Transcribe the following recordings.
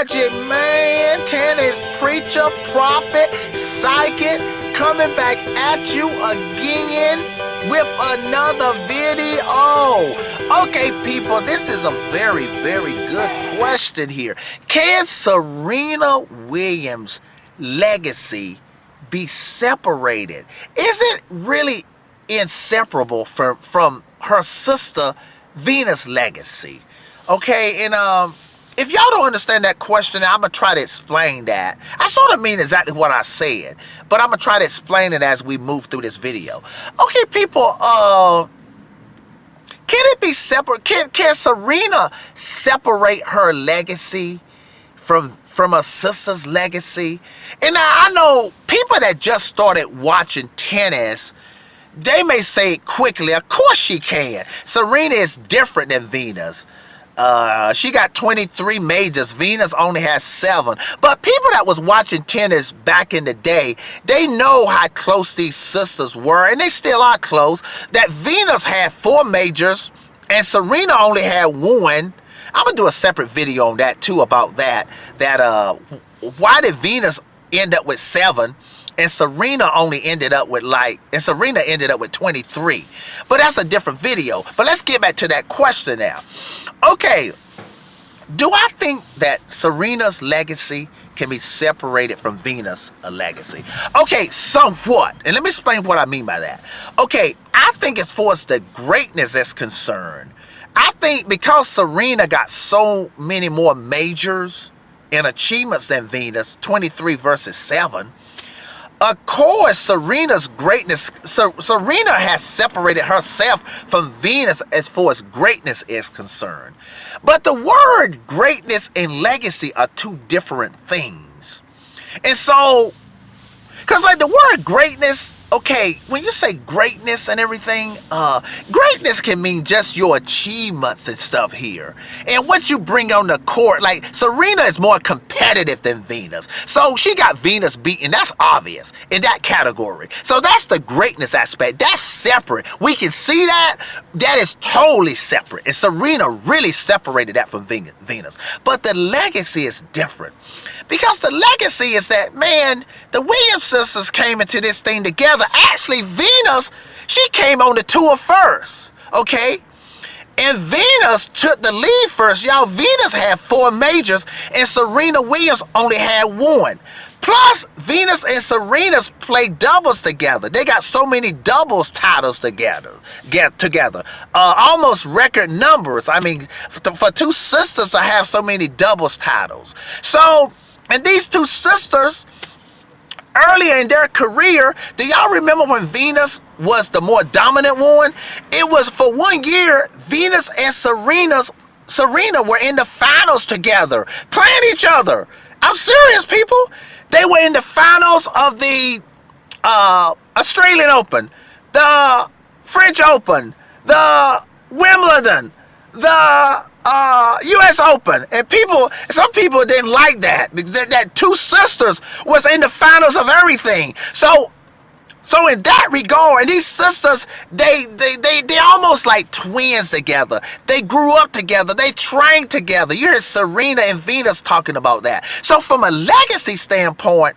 Magic Man, tennis preacher, prophet, psychic, coming back at you again with another video. Okay, people, this is a very, very good question here. Can Serena Williams' legacy be separated? Is it really inseparable from her sister Venus' legacy? Okay, and if y'all don't understand that question, I'm going to try to explain that. I sort of mean exactly what I said, but I'm going to try to explain it as we move through this video. Okay, people, can it be separate? Can Serena separate her legacy from her sister's legacy? And now, I know people that just started watching tennis, they may say quickly, of course she can. Serena is different than Venus. She got 23 majors. Venus only has 7. But people that was watching tennis back in the day, they know how close these sisters were, and they still are close. That Venus had 4 majors, and Serena only had 1. I'm gonna do a separate video on that too, about that. Why did Venus end up with 7? And Serena only ended up with Serena ended up with 23. But that's a different video. But let's get back to that question now. Okay, do I think that Serena's legacy can be separated from Venus' legacy? Okay, somewhat. And let me explain what I mean by that. Okay, I think as far as the greatness is concerned, I think because Serena got so many more majors and achievements than Venus, 23 versus 7, of course, Serena's greatness, Serena has separated herself from Venus as far as greatness is concerned. But the word greatness and legacy are 2 different things. And so, because like the word greatness, okay, when you say greatness and everything, greatness can mean just your achievements and stuff here. And what you bring on the court, like Serena is more competitive than Venus. So she got Venus beaten, that's obvious in that category. So that's the greatness aspect. That's separate. We can see that. That is totally separate. And Serena really separated that from Venus. But the legacy is different. Because the legacy is that, man, the Williams sisters came into this thing together. Actually, Venus, she came on the tour first, okay? And Venus took the lead first. Y'all, Venus had 4 majors, and Serena Williams only had 1. Plus, Venus and Serena played doubles together. They got so many doubles titles together. Almost record numbers. I mean, for 2 sisters to have so many doubles titles. So, and these 2 sisters, earlier in their career, do y'all remember when Venus was the more dominant one? It was for 1 year, Venus and Serena were in the finals together, playing each other. I'm serious, people. They were in the finals of the Australian Open, the French Open, the Wimbledon, the U.S. Open, and some people didn't like that 2 sisters was in the finals of everything. So in that regard, and these sisters, they almost like twins together. They grew up together. They trained together. You hear Serena and Venus talking about that. So from a legacy standpoint,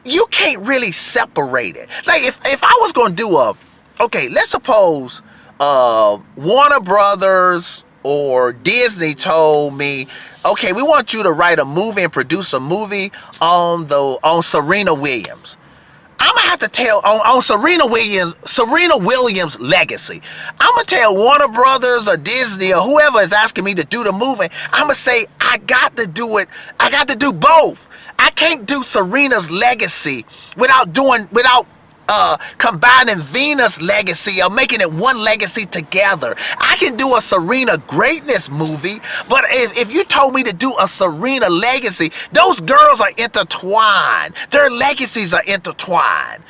you can't really separate it. Like if I was going to do okay, let's suppose Warner Brothers or Disney told me, okay, we want you to write a movie and produce a movie on Serena Williams. I'm gonna have to tell on Serena Williams' legacy. I'm gonna tell Warner Brothers or Disney or whoever is asking me to do the movie, I'm gonna say I got to do it. I got to do both. I can't do Serena's legacy without combining Venus' legacy or making it one legacy together. I can do a Serena greatness movie, but if you told me to do a Serena legacy, those girls are intertwined. Their legacies are intertwined.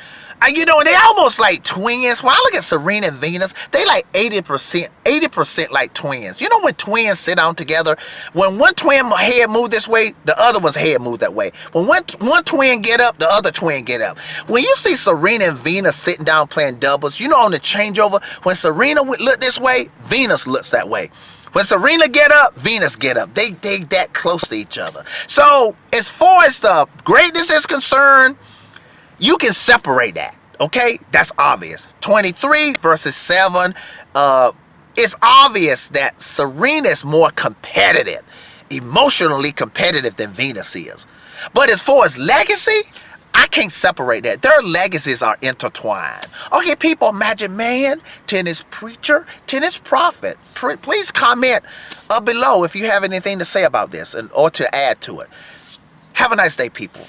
You know, they almost like twins. When I look at Serena and Venus, they like 80% like twins. You know when twins sit down together? When one twin head move this way, the other one's head move that way. When one twin get up, the other twin get up. When you see Serena and Venus sitting down playing doubles, you know on the changeover, when Serena would look this way, Venus looks that way. When Serena get up, Venus get up. They that close to each other. So as far as the greatness is concerned, you can separate that. Okay, that's obvious. 23 versus 7. It's obvious that Serena is more competitive, emotionally competitive than Venus is. But as far as legacy, I can't separate that. Their legacies are intertwined. Okay, people, Magic Man, tennis preacher, tennis prophet. Please comment below if you have anything to say about this or to add to it. Have a nice day, people.